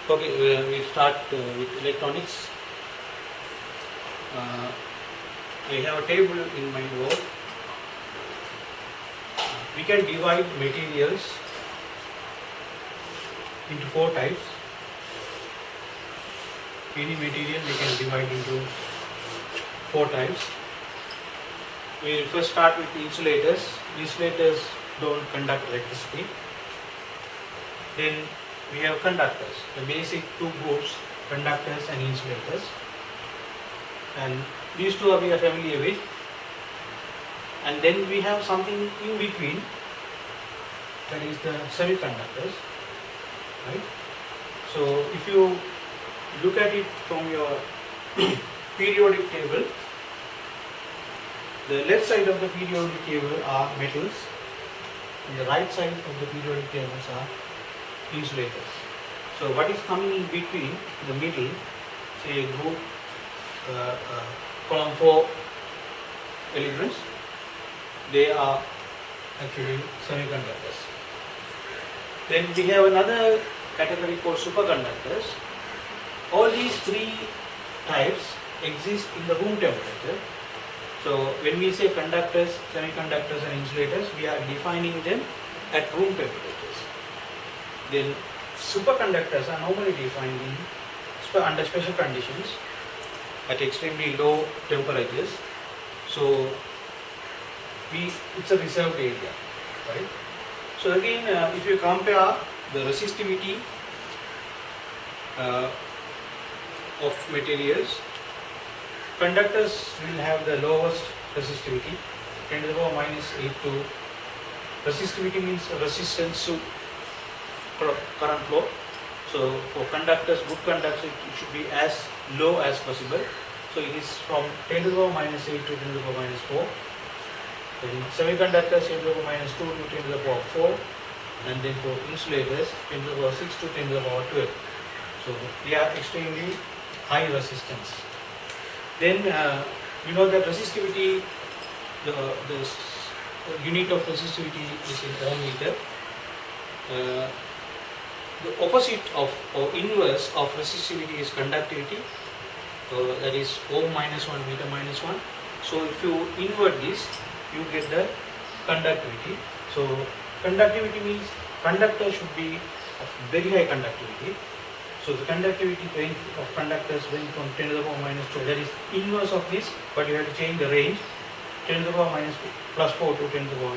Okay, we start with electronics. I have a table in my board. We can divide materials into four types. Any material we can divide into four types. We will first start with insulators. Insulators don't conduct electricity. Then we have conductors, the basic two groups, conductors and insulators. And these two we are familiar with. And then we have something in between, that is the semiconductors, right? So if you look at it from your periodic table, the left side of the periodic table are metals, and the right side of the periodic tables are insulators. So what is coming in between, the middle, say group column 4 elements, they are actually semiconductors. Then we have another category called superconductors. All these three types exist in the room temperature. So when we say conductors, semiconductors and insulators, we are defining them at room temperatures. Then superconductors are normally defined under special conditions at extremely low temperatures. So it's a reserved area, right? So again, if you compare the resistivity of materials, conductors will have the lowest resistivity, 10 to the power minus 8 to resistivity means resistance to current flow. So for conductors, good conductors, it should be as low as possible. So it is from 10 to the power minus 8 to 10 to the power minus 4. Then semiconductors 10 to the power minus 2 to 10 to the power 4. And then for insulators 10 to the power 6 to 10 to the power 12. So they are extremely high resistance. Then you know that resistivity, the unit of resistivity is in ohm meter. The opposite of or inverse of resistivity is conductivity. That is ohm minus 1, meter minus 1. So if you invert this, you get the conductivity. So conductivity means conductor should be of very high conductivity. So the conductivity range of conductors range from 10 to the power minus 2. That is inverse of this, but you have to change the range. 10 to the power minus plus 4 to 10 to the power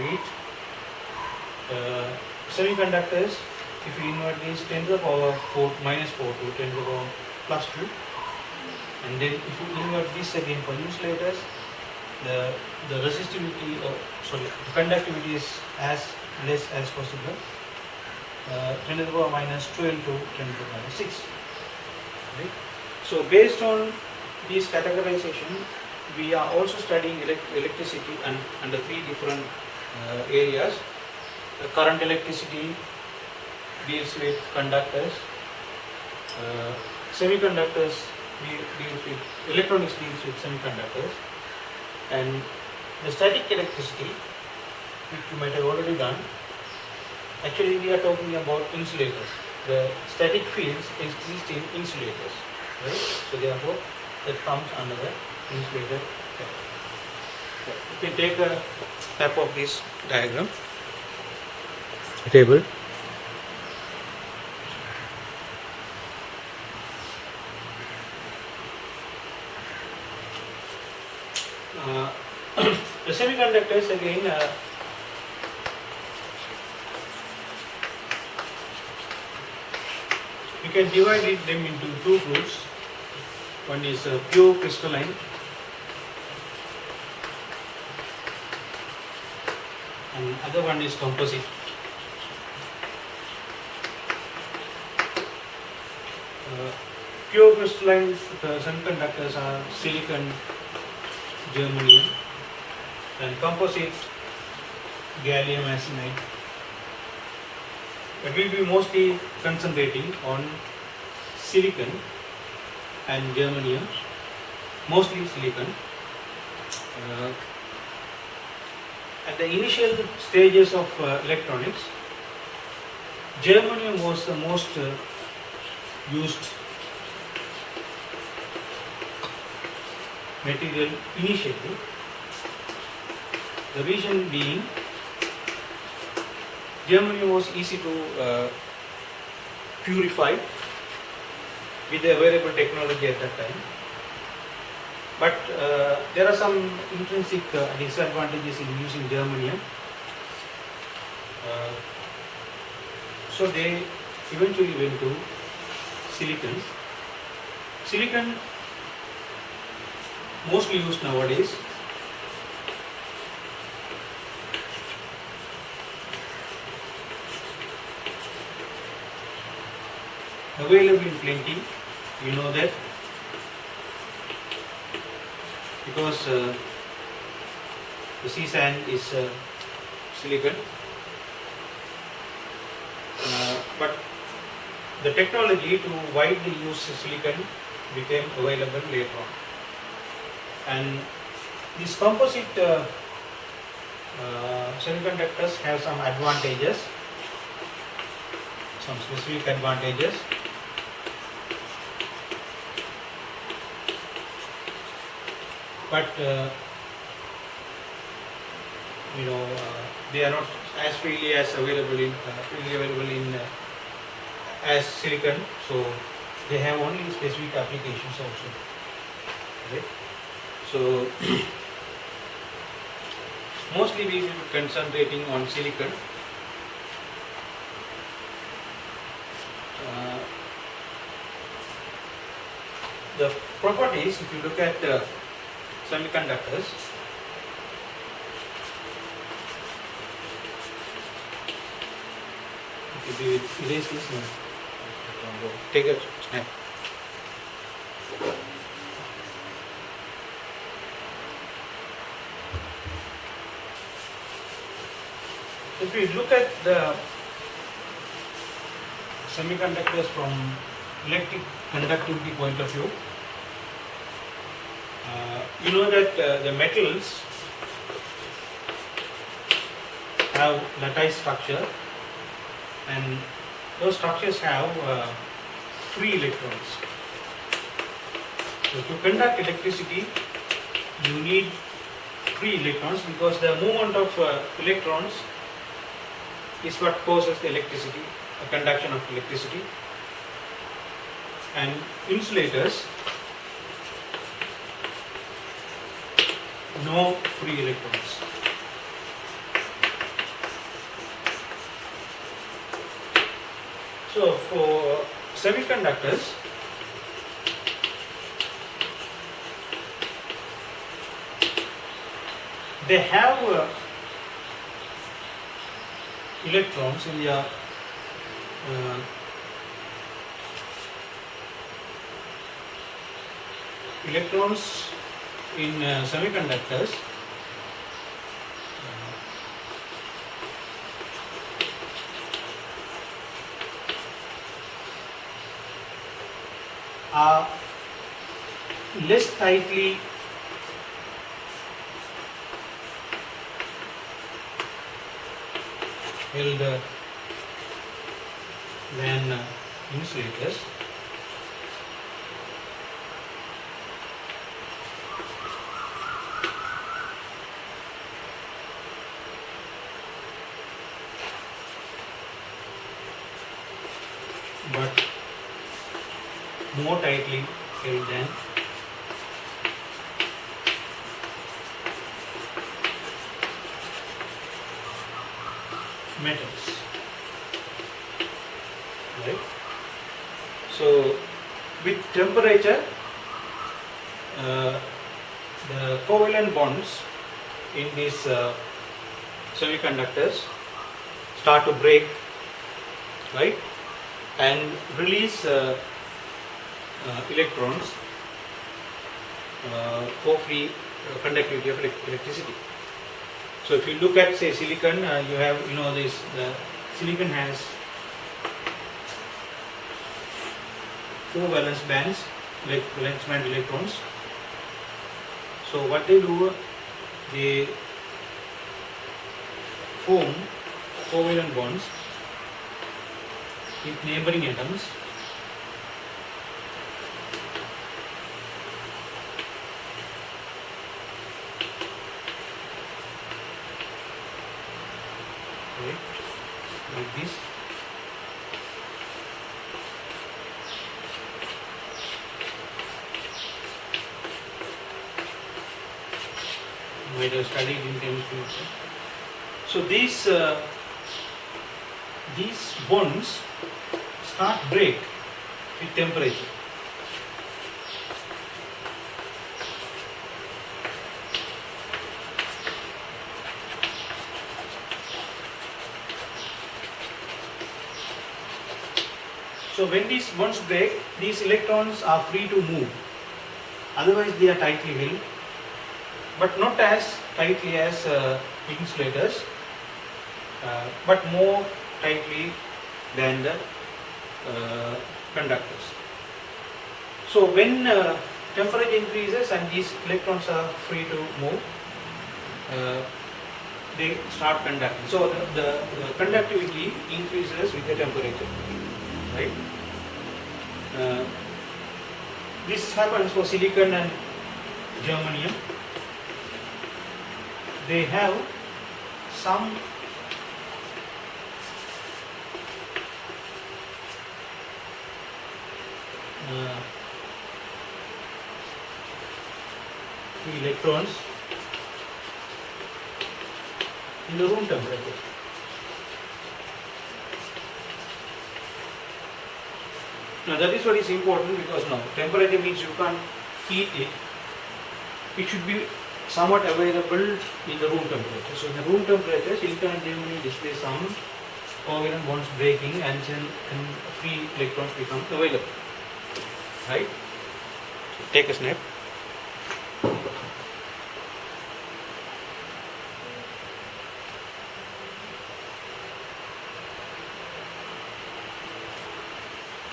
8. Semiconductors, if you invert this, 10 to the power 4 minus 4 to 10 to the power plus 2. And then if you invert this again for insulators, the resistivity, the conductivity is as less as possible. 10 to the power minus 12 to 10 to the power minus 6. Right? So based on this categorization, we are also studying electricity under three different areas. The current electricity deals with conductors, semiconductors deals with electronics deals with semiconductors, and the static electricity, which you might have already done. Actually, we are talking about insulators. The static fields exist in insulators, right? So therefore, that comes under the insulator. You can take a map of this diagram table. The semiconductors again. You can divide them into two groups. One is pure crystalline, and other one is composite. Pure crystalline semiconductors are silicon, germanium, and composite gallium arsenide. But we will be mostly concentrating on silicon and germanium, mostly silicon. At the initial stages of electronics, germanium was the most used material initially. The reason being, germanium was easy to purify with the available technology at that time. But there are some intrinsic disadvantages in using germanium. So they eventually went to silicon. Silicon, mostly used nowadays. Available in plenty, you know that, because the sea sand is silicon. But the technology to widely use silicon became available later on. And these composite semiconductors have some advantages, some specific advantages. But they are not as freely available in as silicon, so they have only specific applications also. Right? So mostly we will be concentrating on silicon. The properties, if you look at semiconductors, okay, we will erase this one. Take a snap. If we look at the semiconductors from electric conductivity point of view, you know that the metals have lattice structure, and those structures have free electrons. So to conduct electricity, you need free electrons, because the movement of electrons is what causes the electricity, the conduction of electricity. And insulators, no free electrons. So for semiconductors, they have electrons in their electrons in semiconductors are less tightly held than insulators. But more tightly held than metals, right? So with temperature, the covalent bonds in these semiconductors start to break, right, and release electrons for free conductivity of electricity. So if you look at, say, silicon, you have, this, the silicon has 4 valence bands, like valence band electrons. So what they do, they form covalent bonds with neighboring atoms, right, like this. You might have studied in chemistry. So these bonds start break with temperature. So when these bonds break, these electrons are free to move. Otherwise they are tightly held, but not as tightly as insulators, but more tightly than the conductors. So when temperature increases and these electrons are free to move, they start conducting. So the conductivity increases with the temperature, right? This happens for silicon and germanium. They have some free electrons in the room temperature. Now that is what is important, because now temperature means you can't heat it. It should be somewhat available in the room temperature. So in the room temperature, silicon and germanium display some covalent bonds breaking, and then free electrons become available. Right? Take a snap.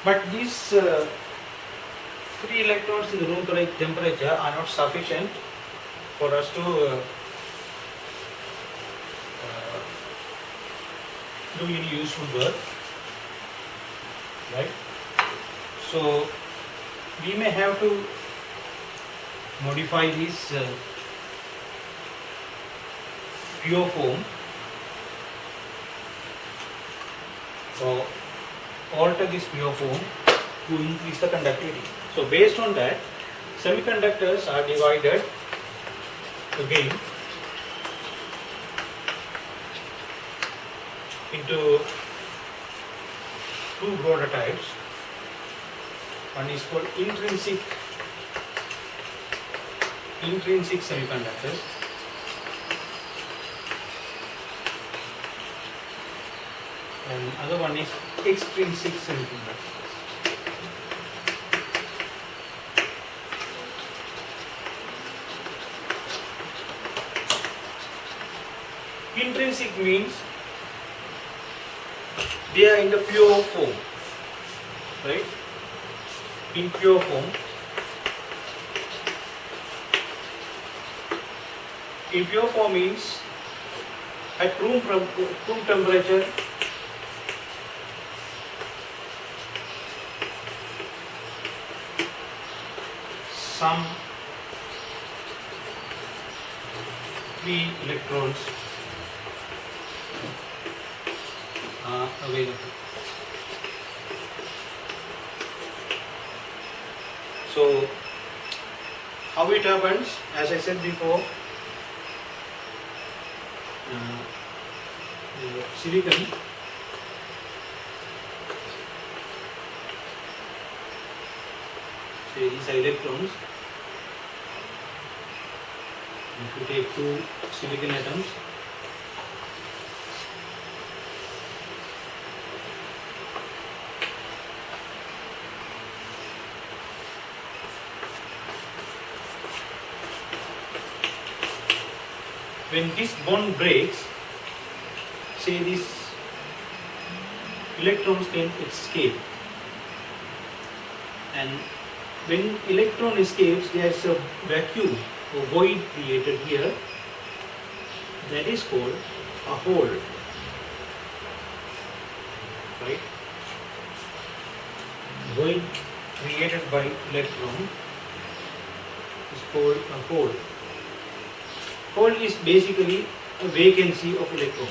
But these free electrons in the room temperature are not sufficient for us to do any useful work, right? So we may have to modify this pure form or alter this pure form to increase the conductivity. So based on that, semiconductors are divided again into two broader types. One is called intrinsic semiconductors, and other one is extrinsic semiconductors. Intrinsic means they are in the pure form, right? In pure form. In pure form means at room temperature, some free electrons are available. So how it happens, as I said before, silicon say these are electrons. If you take two silicon atoms, when this bond breaks, say these electrons can escape, and when electron escapes, there is a vacuum or void created here, that is called a hole, right? Void created by electron is called a hole. Hole is basically a vacancy of electron.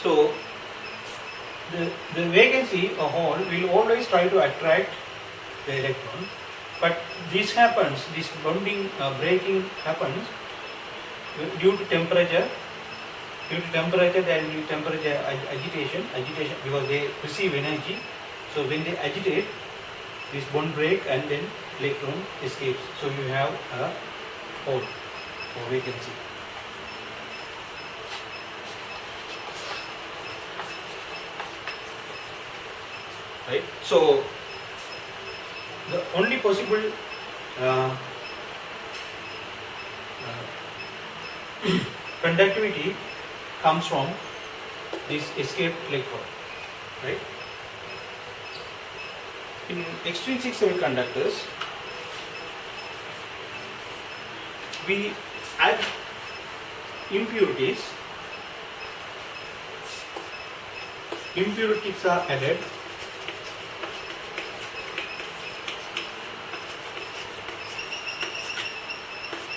So the vacancy a hole will always try to attract the electron, but this happens, this bonding breaking happens due to temperature. Due to temperature, there will be temperature agitation because they receive energy. So when they agitate, this bond break and then electron escapes. So you have a hole or vacancy. Right. So the only possible conductivity comes from this escaped electron, right? In extrinsic semiconductors, we add impurities. Impurities are added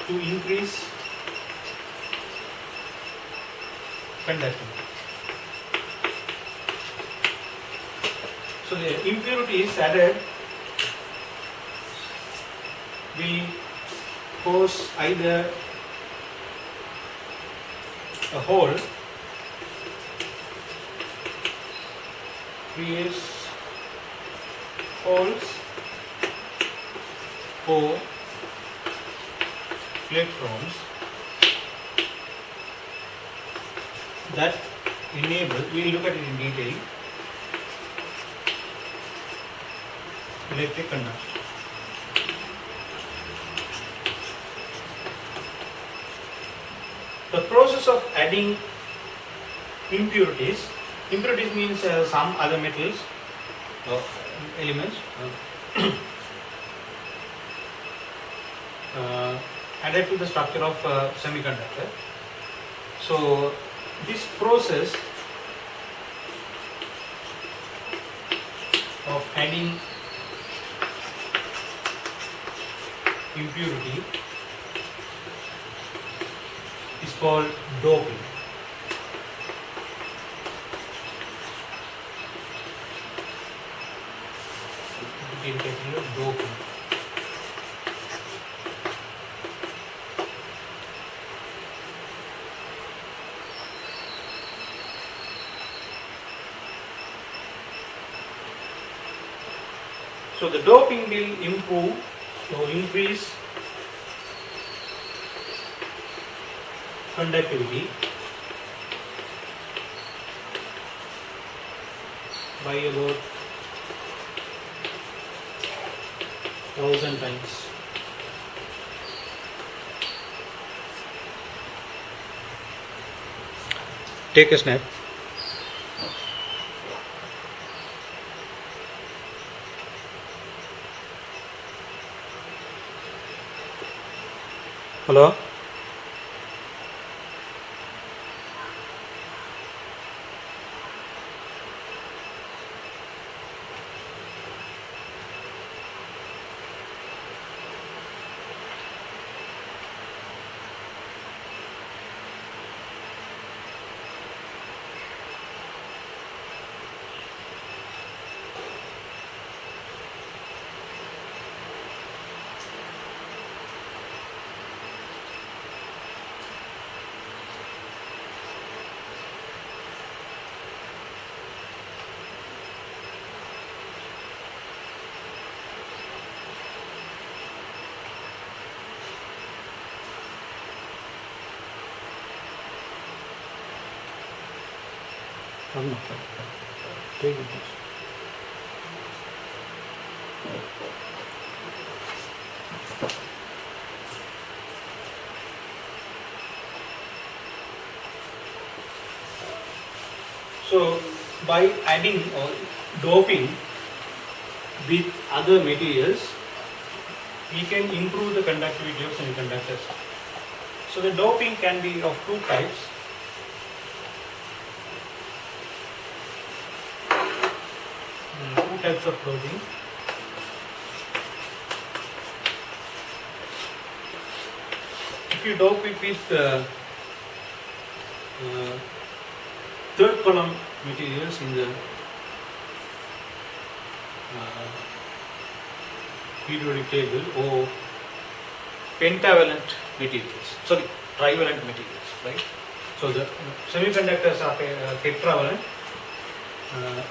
to increase conductivity. So the impurities added will cause either a hole, creates holes for electrons that enable, we will look at it in detail, electric conduction. The process of adding impurities means some other metals or elements added to the structure of semiconductor. So this process of adding impurity is called doping. Doping. So the doping will improve or increase conductivity by about 1000 times. Take a snap. Hello? Take it. So by adding or doping with other materials, we can improve the conductivity of semiconductors. So the doping can be of two types. Two types of doping. If you dope it with third column materials in the periodic table, or pentavalent materials, sorry, trivalent materials, right? So the semiconductors are tetravalent.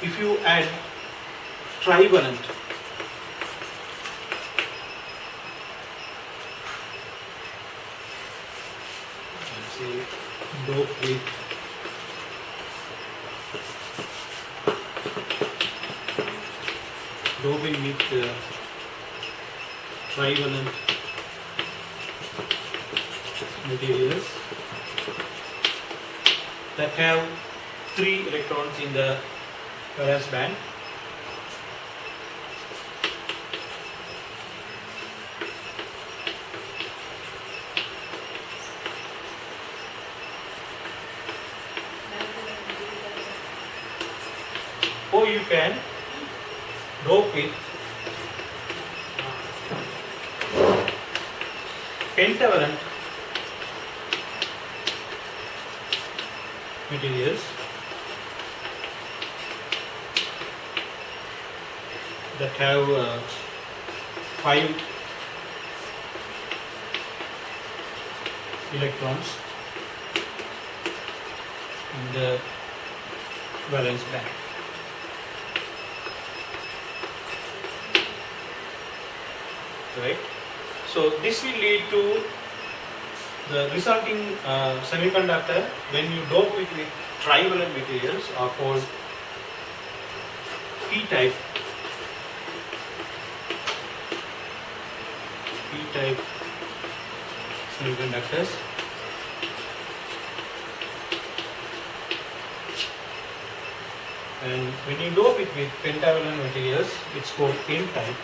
If you add trivalent, let's say dope with doping with trivalent materials that have 3 electrons in the valence band. Or you can dope with pentavalent materials that have 5 electrons in the valence band. Right? So this will lead to the resulting semiconductor. When you dope it with trivalent materials, are called P-type semiconductors. And when you dope it with pentavalent materials, it's called N-type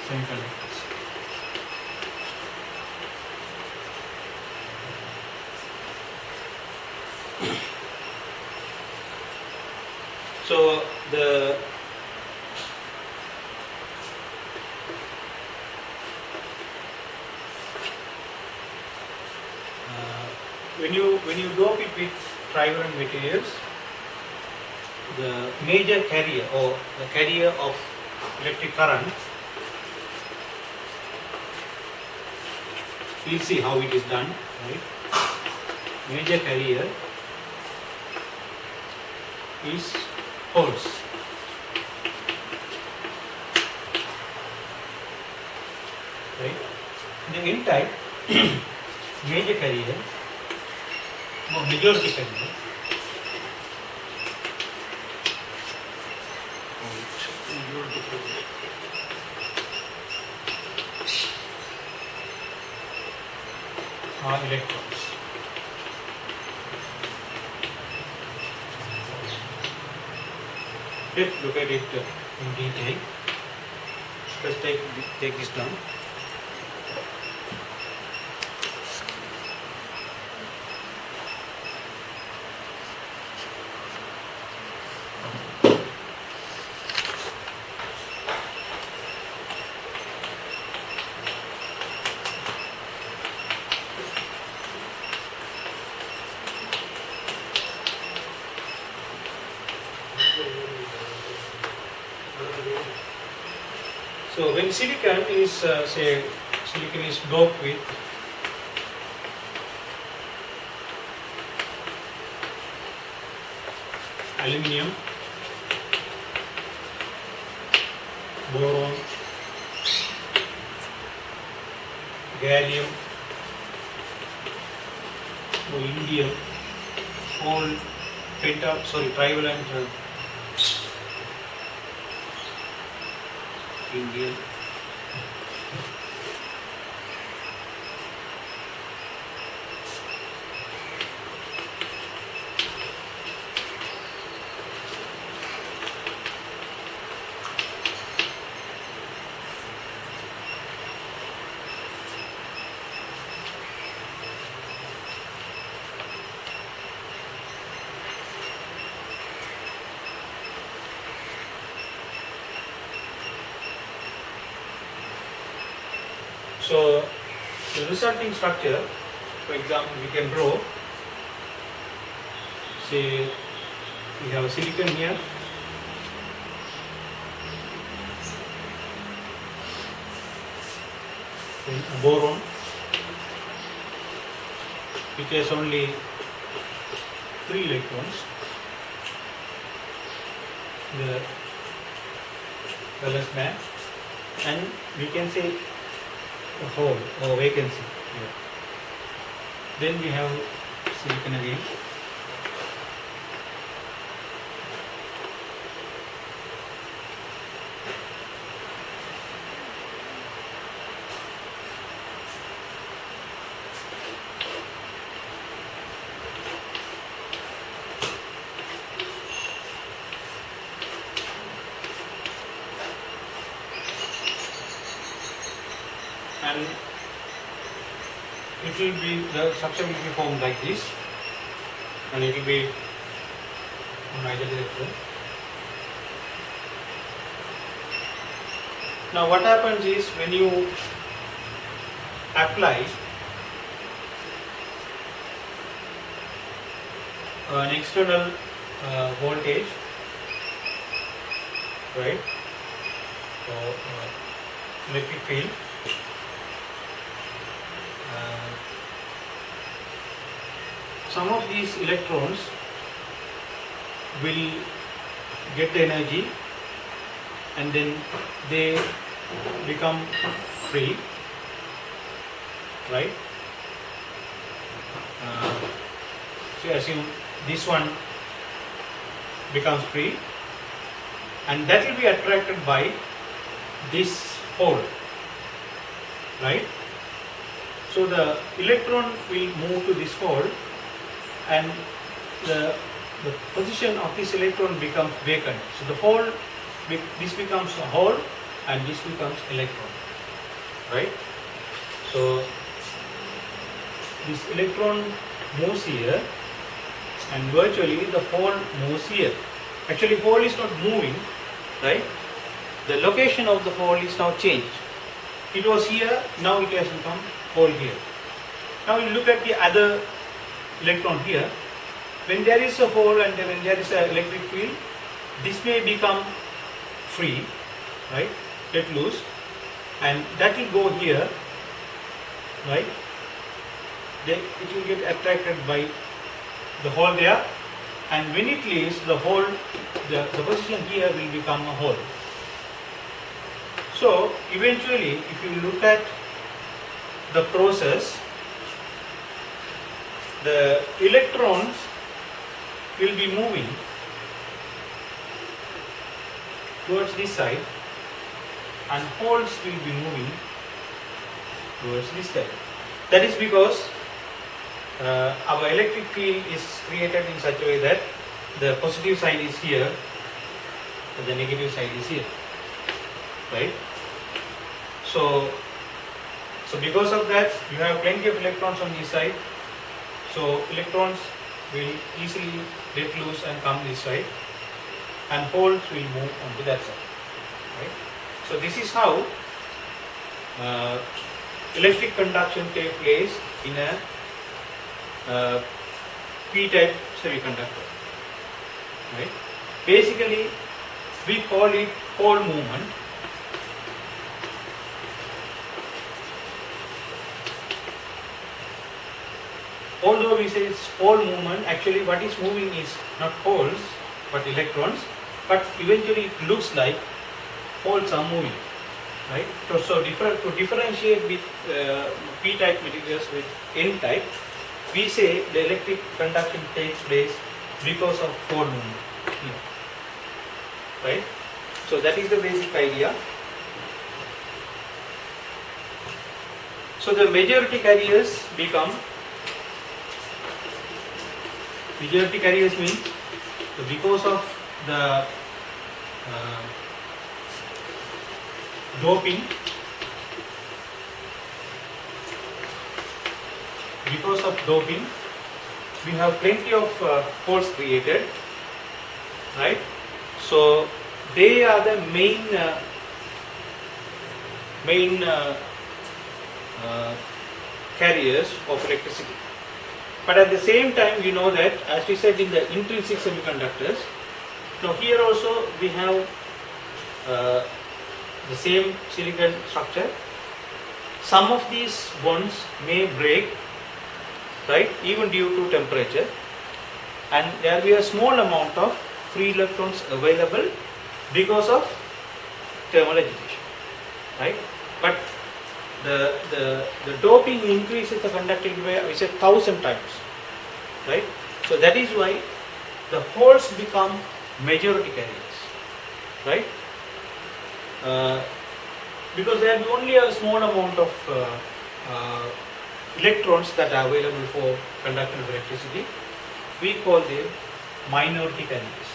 semiconductors. So the when you dope it with trivalent materials, the major carrier or the carrier of electric current, we'll see how it is done, right? Major carrier is Holtz. Right? The N-type major carrier, majority carrier, are electrons. Let's look at it in detail. Let's take this down. So when silicon is silicon is doped with aluminum, boron, gallium, or indium, all trivalent indium. So the resulting structure, for example, we can draw say we have a silicon here, then a boron which has only 3 electrons, the valence band, and we can say a hole or vacancy here. Then we have silicon again. And it will be, the structure will be formed like this, and it will be on either direction. Now what happens is, when you apply an external voltage, right, or electric field, some of these electrons will get the energy and then they become free, right? So assume this one becomes free, and that will be attracted by this hole, right? So the electron will move to this hole, and the position of this electron becomes vacant. So the hole, this becomes a hole and this becomes electron, right? So this electron moves here and virtually the hole moves here. Actually hole is not moving, right? The location of the hole is now changed. It was here, now it has become hole here. Now you look at the other electron here. When there is a hole and when there is an electric field, this may become free, right, let loose, and that will go here, right. Then it will get attracted by the hole there, and when it leaves the hole, the position here will become a hole. So eventually, if you look at the process, the electrons will be moving towards this side and holes will be moving towards this side. That is because our electric field is created in such a way that the positive side is here and the negative side is here, right? So because of that, you have plenty of electrons on this side. So electrons will easily let loose and come this side, and holes will move onto that side, right? So this is how electric conduction takes place in a p-type semiconductor, right? Basically, we call it hole movement. Although we say it's hole movement, actually what is moving is not holes but electrons, but eventually it looks like holes are moving, right? So to differentiate with p-type materials with n-type, we say the electric conduction takes place because of hole movement here, right? So that is the basic idea. So the majority carriers become, majority carriers means because of the doping, we have plenty of holes created, right? So they are the main carriers of electricity. But at the same time, you know that, as we said in the intrinsic semiconductors, now here also we have the same silicon structure. Some of these bonds may break, right, even due to temperature, and there will be a small amount of free electrons available because of thermal agitation, right? But the doping increases the conductivity by, we said, 1000 times, right? So that is why the holes become majority carriers, right? Because there will be only a small amount of electrons that are available for conduction of electricity. We call them minority carriers.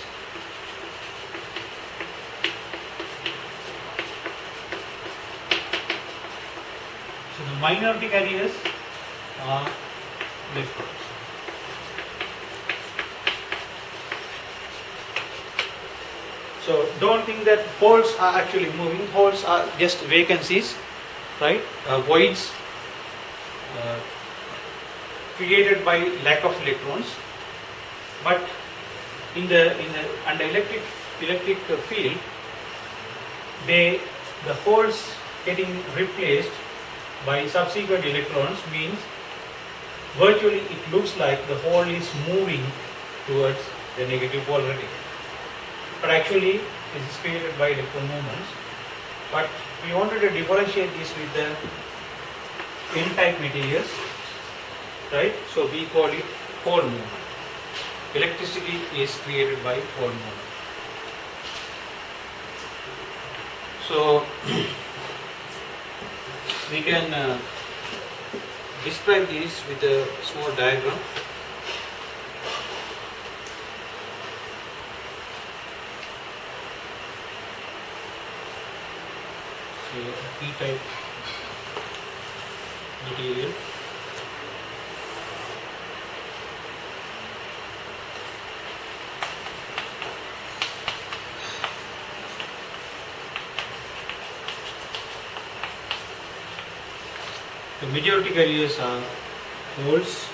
So the minority carriers are electrons. So don't think that holes are actually moving. Holes are just vacancies, right? Voids created by lack of electrons. But under electric field, the holes getting replaced by subsequent electrons means virtually it looks like the hole is moving towards the negative polarity. But actually this is created by electron movements. But we wanted to differentiate this with the N-type materials, right? So we call it pole movement. Electricity is created by pole movement. So we can describe this with a small diagram. So a P-type material. The majority carriers are holes,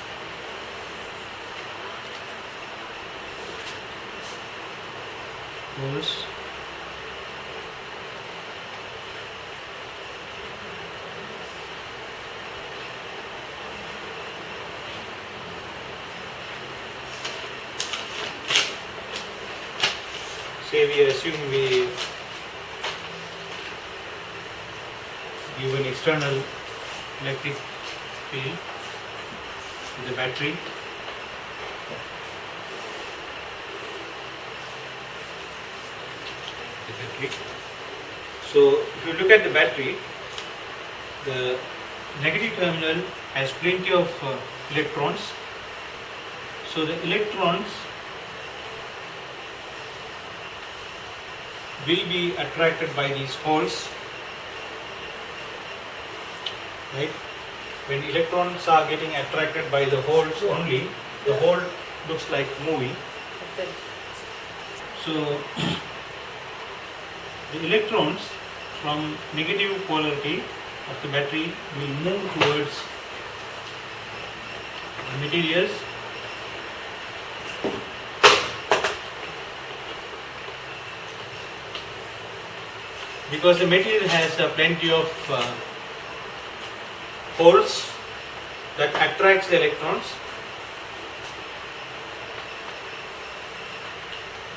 say we assume we give an external electric field to the battery. So if you look at the battery, the negative terminal has plenty of electrons. So the electrons will be attracted by these holes, right? When electrons are getting attracted by the holes only, the hole looks like moving. So the electrons from negative polarity of the battery will move towards the materials because the material has plenty of holes that attracts the electrons.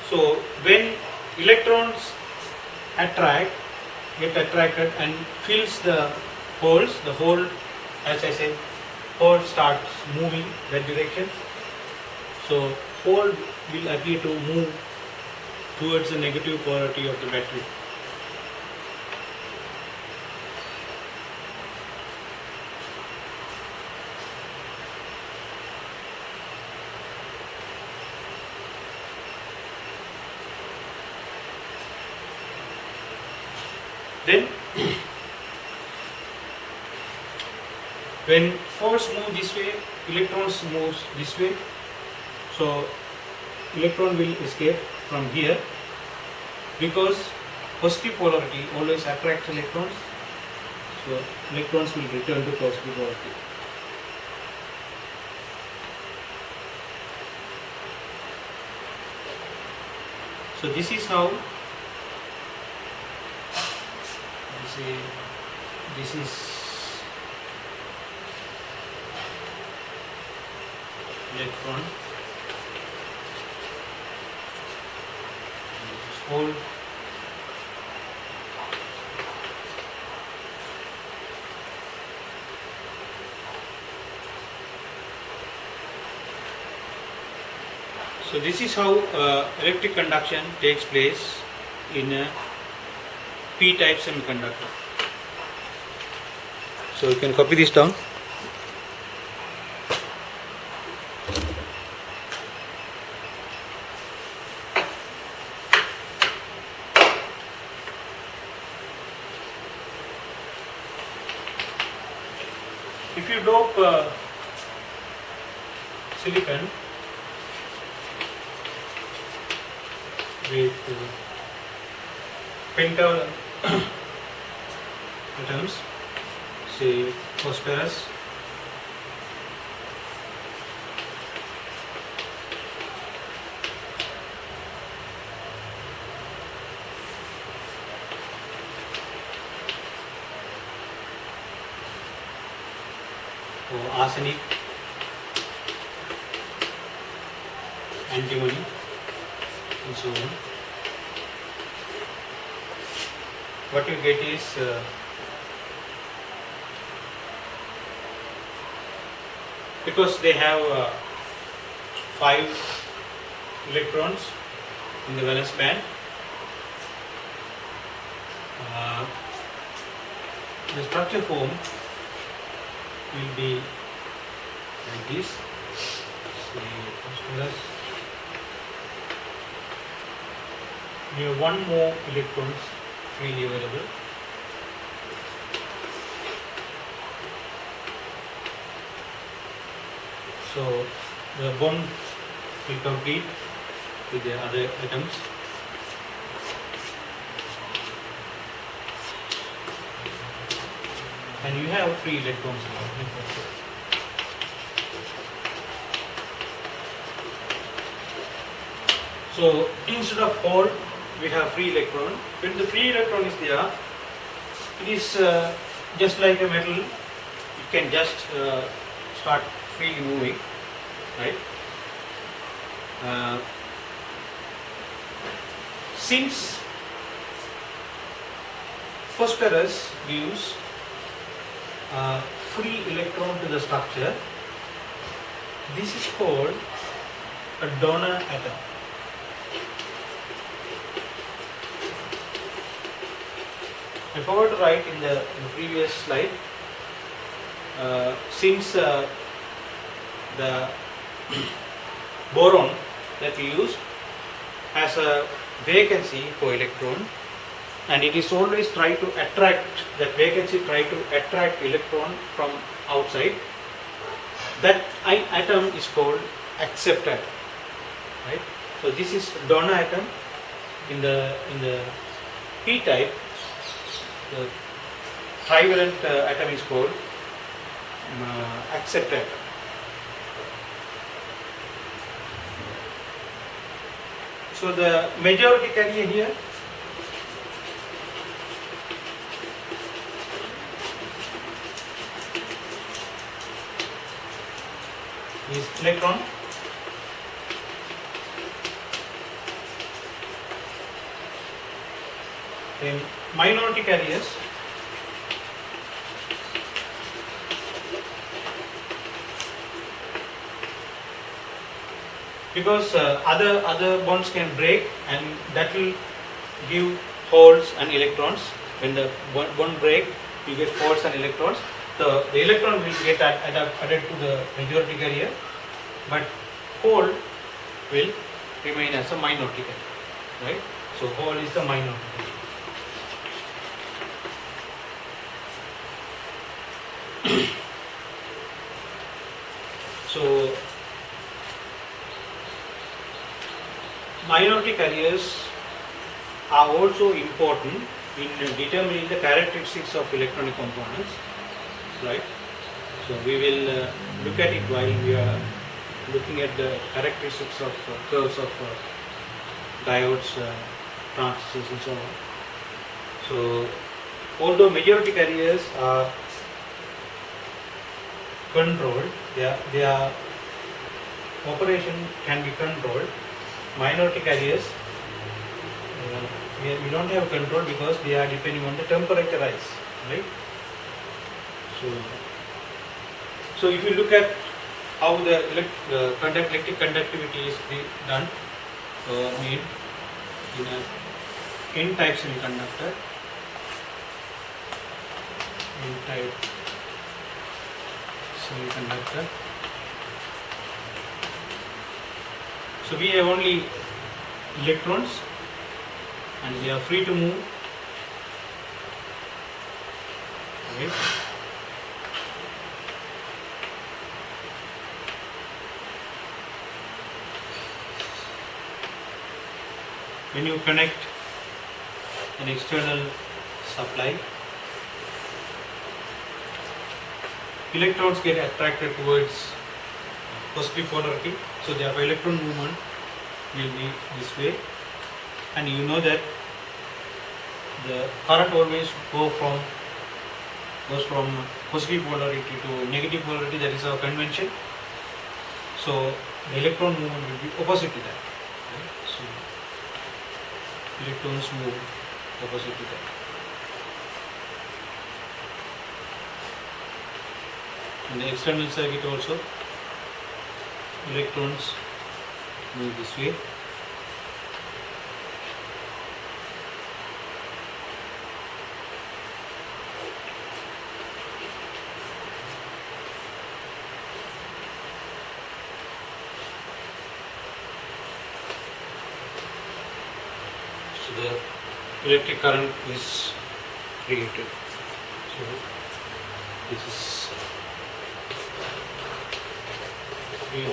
So when electrons get attracted and fills the holes, the hole, as I said, hole starts moving that direction. So hole will appear to move towards the negative polarity of the battery. Then when holes move this way, electrons move this way. So electron will escape from here because positive polarity always attracts electrons. So electrons will return to positive polarity. So this is how this is electron, this is hole, so this is how electric conduction takes place in a p-type semiconductor. So you can copy this down. If you dope silicon with pental atoms, say phosphorus, or arsenic, antimony, and so on, what you get is because they have 5 electrons in the valence band, the structure form will be like this. Say phosphorus. You have 1 more electrons freely available. So the bond will complete with the other atoms. And you have free electrons now. So instead of hole, we have free electron. When the free electron is there, it is just like a metal. It can just start freely moving, right? Since phosphorus gives free electron to the structure, this is called a donor atom. I forgot to write in the previous slide, since the boron that we use has a vacancy for electron, and it is always try to attract that vacancy, try to attract electron from outside. That atom is called acceptor atom, right? So this is donor atom. In the p type, the trivalent atom is called acceptor atom. So the majority carrier here is electron. Then minority carriers because other bonds can break, and that will give holes and electrons. When the bond break, you get holes and electrons. So the electron will get added to the majority carrier, but hole will remain as a minority carrier, right? So hole is the minority carrier. So minority carriers are also important in determining the characteristics of electronic components, right? So we will look at it while we are looking at the characteristics of curves of diodes, transistors and so on. So although majority carriers are controlled, their operation can be controlled. Minority carriers, we don't have control because they are depending on the temperature rise, right? So if you look at how the electric conductivity is done, made in a N-type semiconductor, So we have only electrons and they are free to move. Right? When you connect an external supply, electrons get attracted towards positive polarity, so therefore electron movement will be this way, and you know that the current always goes from positive polarity to negative polarity. That is our convention. So the electron movement will be opposite to that. Right? So electrons move opposite to that. In the external circuit also, electrons move this way. So the electric current is created. So this is free.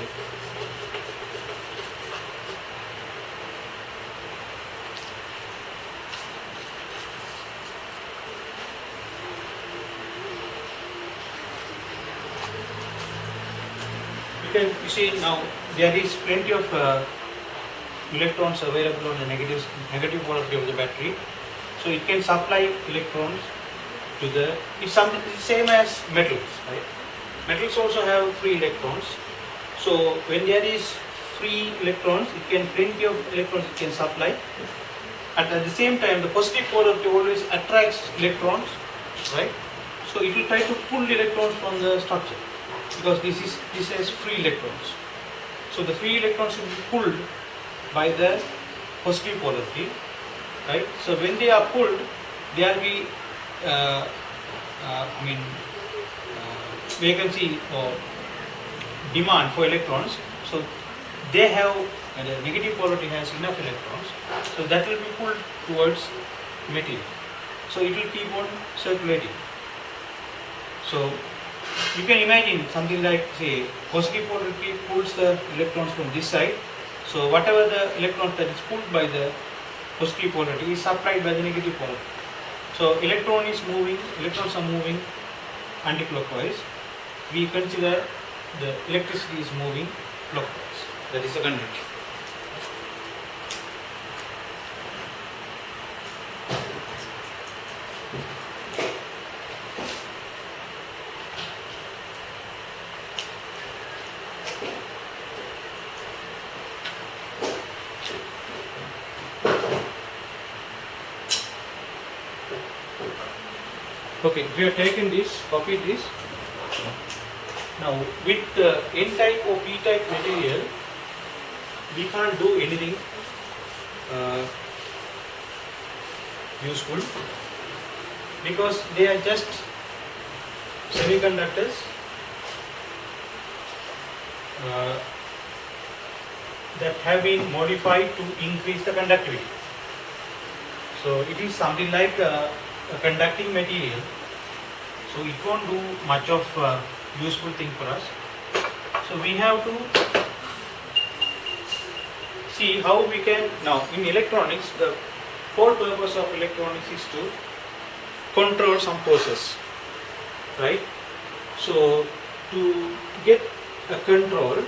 You see now there is plenty of electrons available on the negative polarity of the battery, so it can supply electrons to the. It's something same as metals, right? Metals also have free electrons. So when there is free electrons, it can plenty of electrons it can supply. And at the same time, the positive polarity always attracts electrons, right? So it will try to pull electrons from the structure, because this has free electrons. So the free electrons will be pulled by the positive polarity, right? So when they are pulled, there will be vacancy or demand for electrons. So they have the negative polarity has enough electrons, so that will be pulled towards material. So it will keep on circulating. So you can imagine something like, say, positive polarity pulls the electrons from this side. So whatever the electrons that is pulled by the positive polarity is supplied by the negative polarity. So electrons are moving anti-clockwise. We consider the electricity is moving clockwise. That is the convention. Okay, we have taken this, copied this. Now with N-type or P-type material, we can't do anything useful, because they are just semiconductors that have been modified to increase the conductivity. So it is something like a conducting material, so it won't do much of useful thing for us. So we have to see how we can, now in electronics, the whole purpose of electronics is to control some process, right? So to get a control,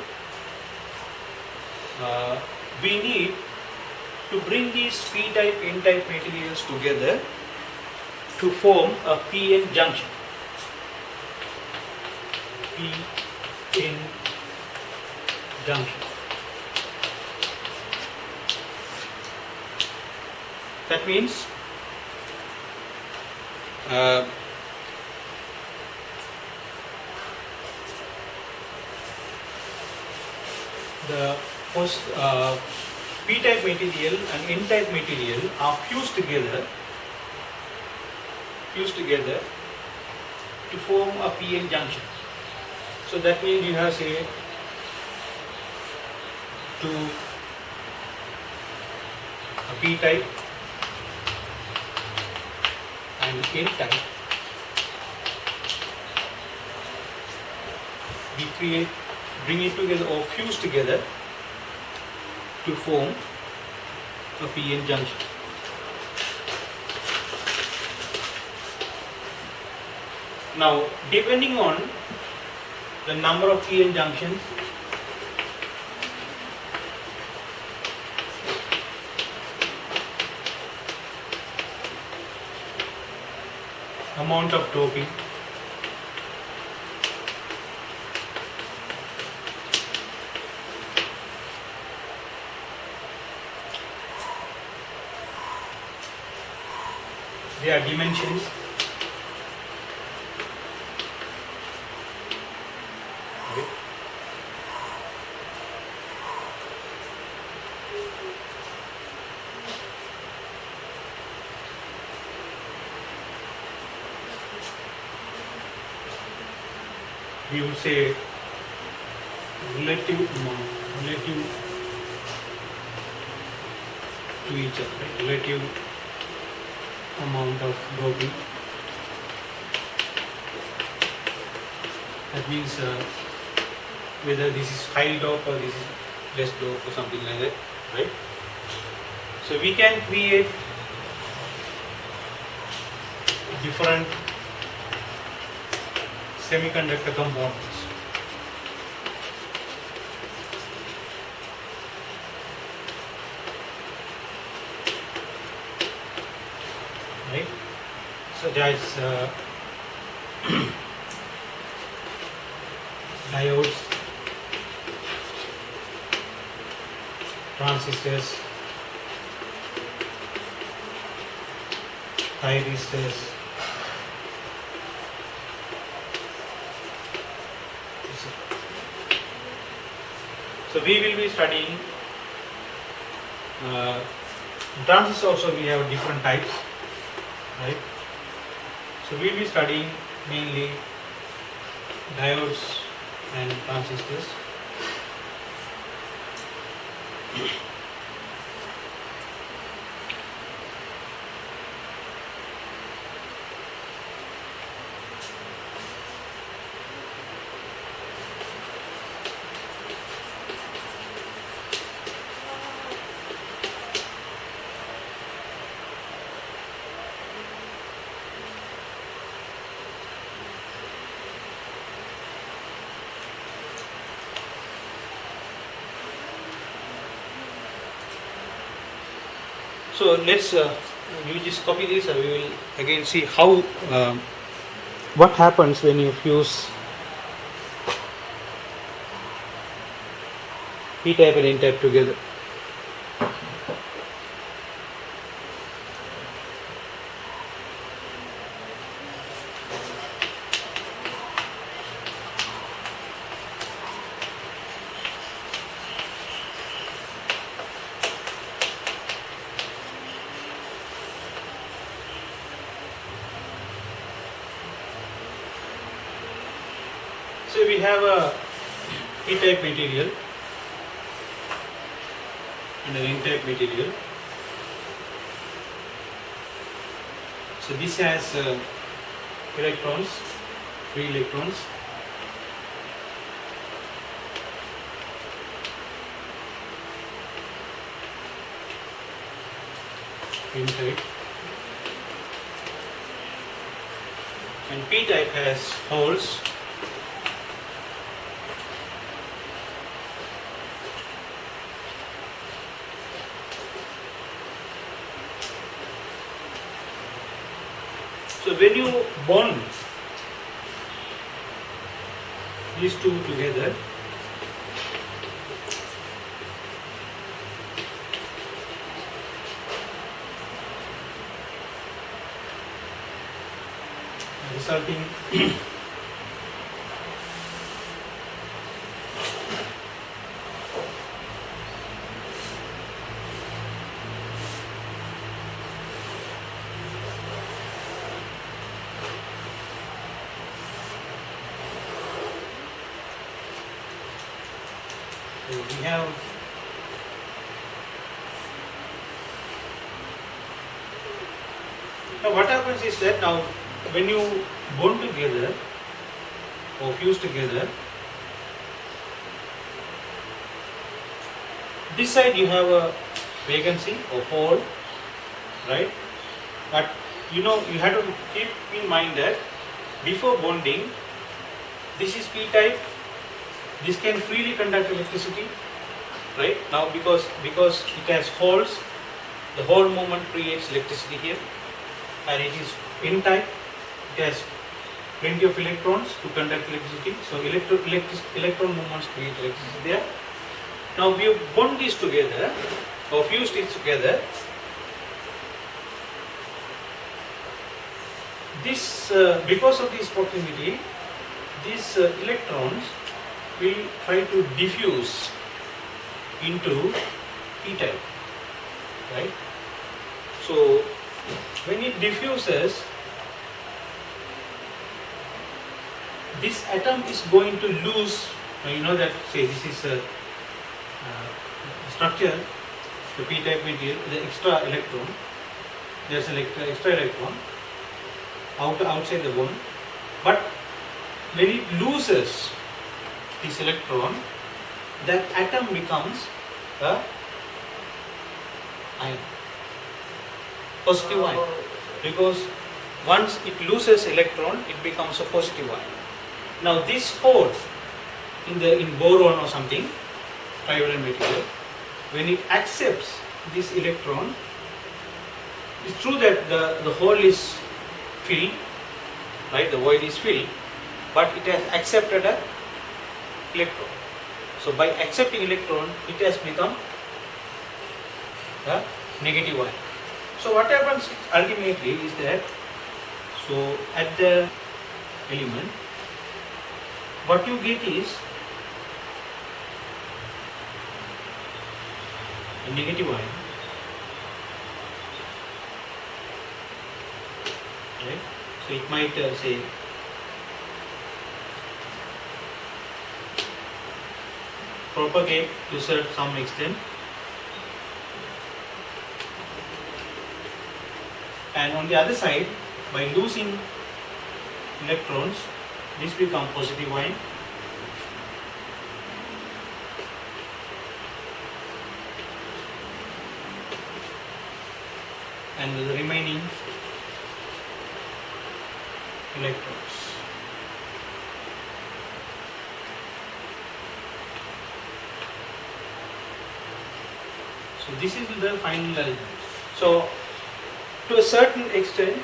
we need to bring these p-type, n-type materials together to form a p-n junction. P-n junction. That means the p-type material and n-type material are fused together to form a p-n junction. So that means you have, say, a p-type and n-type. We bring it together or fuse together to form a p-n junction. Now, depending on the number of p-n junctions, amount of doping, their dimensions, okay. We would say relative to each other, right? Relative amount of doping. That means whether this is high dope or this is less dope or something like that, right? So we can create different semiconductor components. Right? Such as diodes, transistors, thyristors, so we will be studying transistors. Also we have different types, right? So we will be studying mainly diodes and transistors. So let's you just copy this and we will again see how what happens when you fuse p-type and n-type together. So we have a p-type material and an n-type material. So this has electrons, 3 electrons. N-type. And p-type has holes. when you bond these two together, resulting we have now what happens is that now when you bond together or fuse together, this side you have a vacancy or hole, right? But you have to keep in mind that before bonding, this is p-type. This can freely conduct electricity, right? Now because it has holes, the hole movement creates electricity here, and it is n-type. It has plenty of electrons to conduct electricity. So electron movements create electricity there. Now we bond these together or fused it together. This because of this proximity, these electrons will try to diffuse into p-type, right? So when it diffuses, this atom is going to lose. You know that, say this is a structure, the p-type material, the extra electron. There's an extra electron outside the bond, but when it loses this electron, that atom becomes a ion, positive ion, because once it loses electron, it becomes a positive ion. Now this hole in boron or something, trivalent material, when it accepts this electron, it's true that the hole is filled, right? The void is filled, but it has accepted a electron. So by accepting electron, it has become a negative ion. So what happens ultimately is that, so at the element, what you get is a negative ion, right? So it might say propagate to some extent, and on the other side, by losing electrons, this becomes positive ion, and the remaining electrons. So this is the final element. So to a certain extent,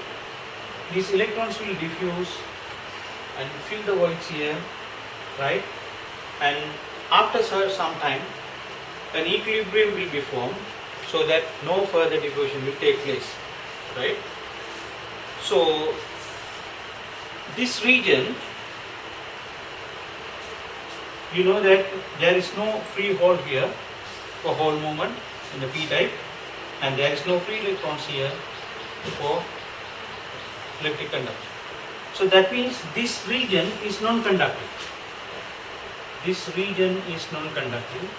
these electrons will diffuse and fill the voids here, right? And after some time, an equilibrium will be formed so that no further diffusion will take place, right? So this region, you know that there is no free hole here for hole movement in the p-type, and there is no free electrons here for electric conduction. So that means this region is non-conductive. This region is non-conductive,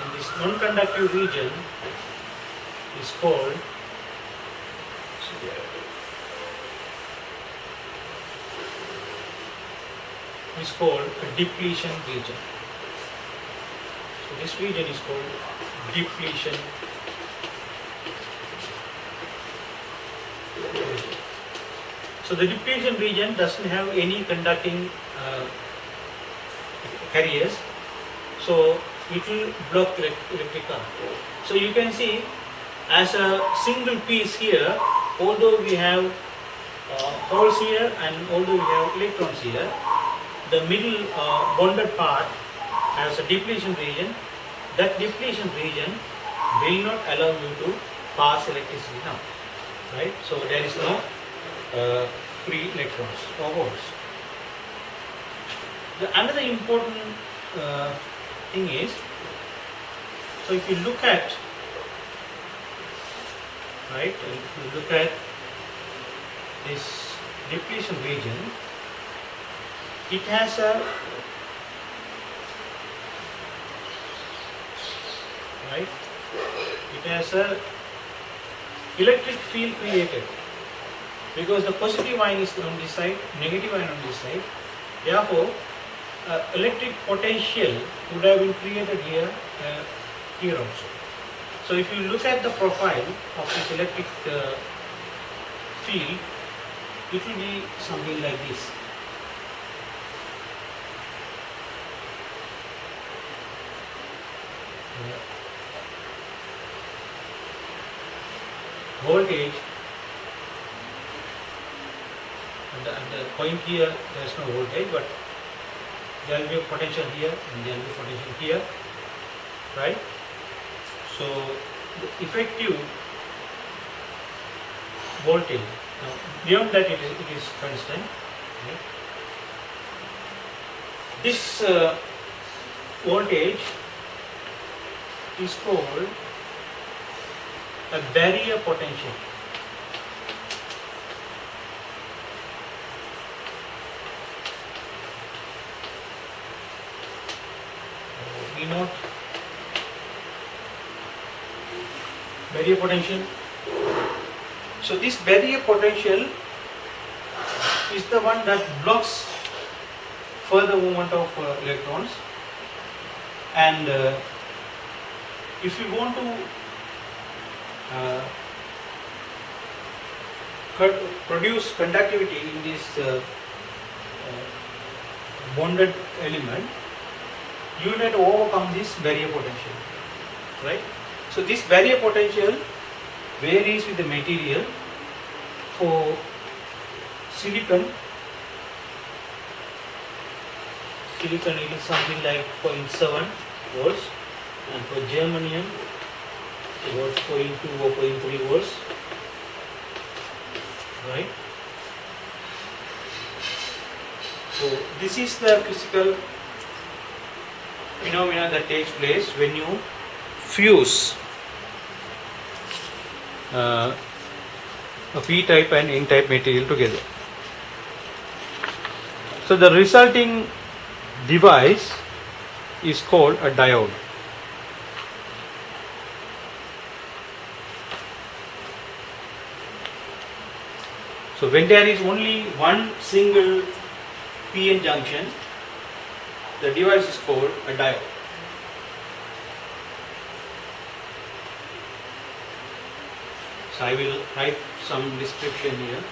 and this non-conductive region is called a depletion region. So this region is called depletion region. So the depletion region doesn't have any conducting carriers, so it will block electric current. So you can see as a single piece here, although we have holes here and although we have electrons here, the middle bonded part has a depletion region. That depletion region will not allow you to pass electricity now, right? So there is no free electrons or holes. Another important thing is, so if you look at, right, if you look at this depletion region, it has a, right, it has a electric field created because the positive ion is on this side, negative ion on this side. Therefore, electric potential would have been created here, here also. So if you look at the profile of this electric field, it will be something like this. Voltage, and the point here there is no voltage, but there will be a potential here and there will be potential here, right? So the effective voltage, now beyond that it is constant. Right? This voltage is called a barrier potential. We note barrier potential. So this barrier potential is the one that blocks further movement of electrons, and if you want to produce conductivity in this bonded element, you need to overcome this barrier potential, right? So this barrier potential varies with the material. For silicon it is something like 0.7 volts, and for germanium about 0.2 or 0.3 volts, right? So this is the physical phenomena that takes place when you fuse a p-type and n-type material together. So the resulting device is called a diode. So when there is only one single p-n junction, the device is called a diode. So I will write some description here.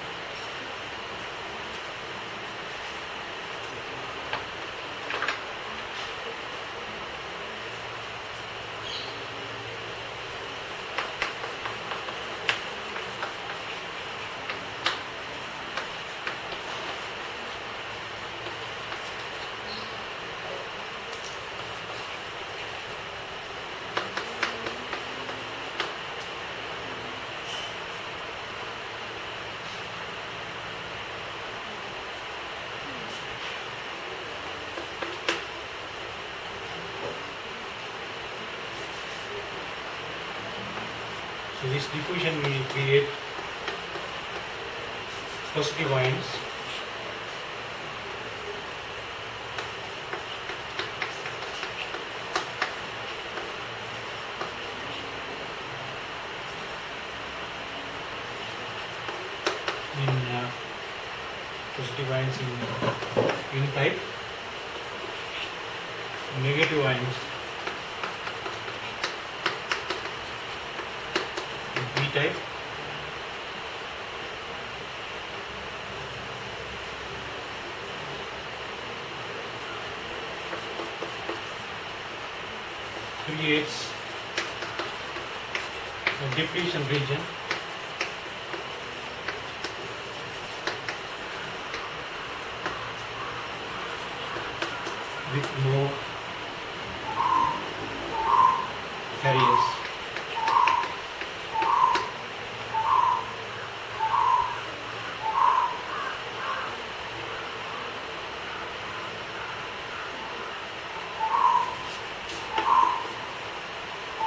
So this diffusion will create positive ions. In positive ions in n-type, negative ions in p-type, creates a depletion region. With no carriers.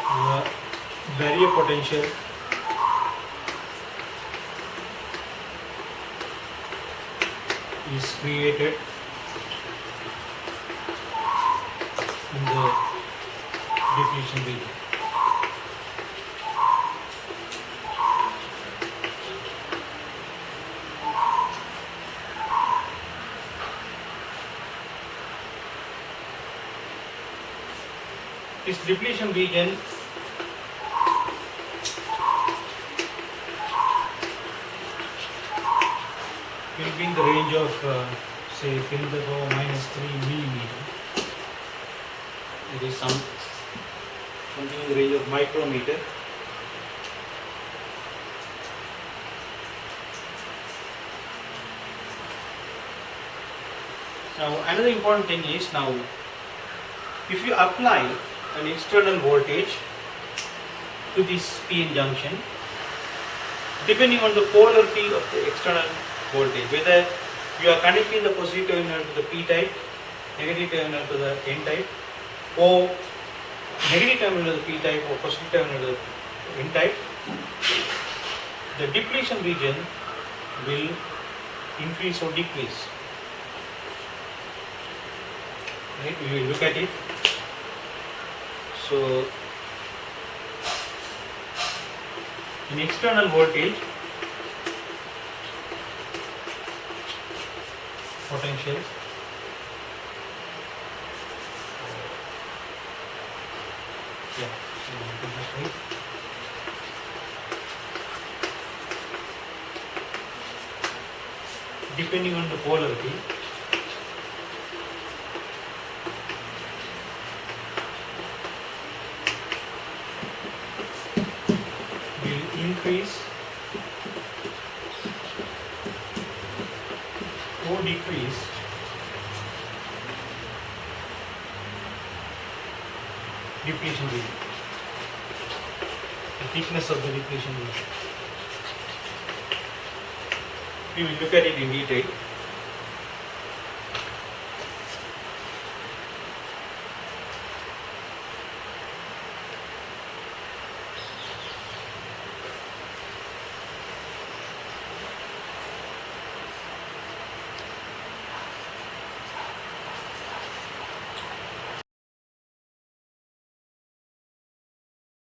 The barrier potential is created in the depletion region. This depletion region will be in the range of say 10 to the power minus 3 millimeter. It is something in the range of micrometer. Now another important thing is, now if you apply an external voltage to this PN junction, depending on the polarity of the external voltage, whether you are connecting the positive terminal to the P type, negative terminal to the N type, or negative terminal to the P type or positive terminal to the N type, the depletion region will increase or decrease. Right? We will look at it. So, in external voltage, potential depending on the polarity, will increase or decrease depletion region, the thickness of the depletion region. We will look at it in detail.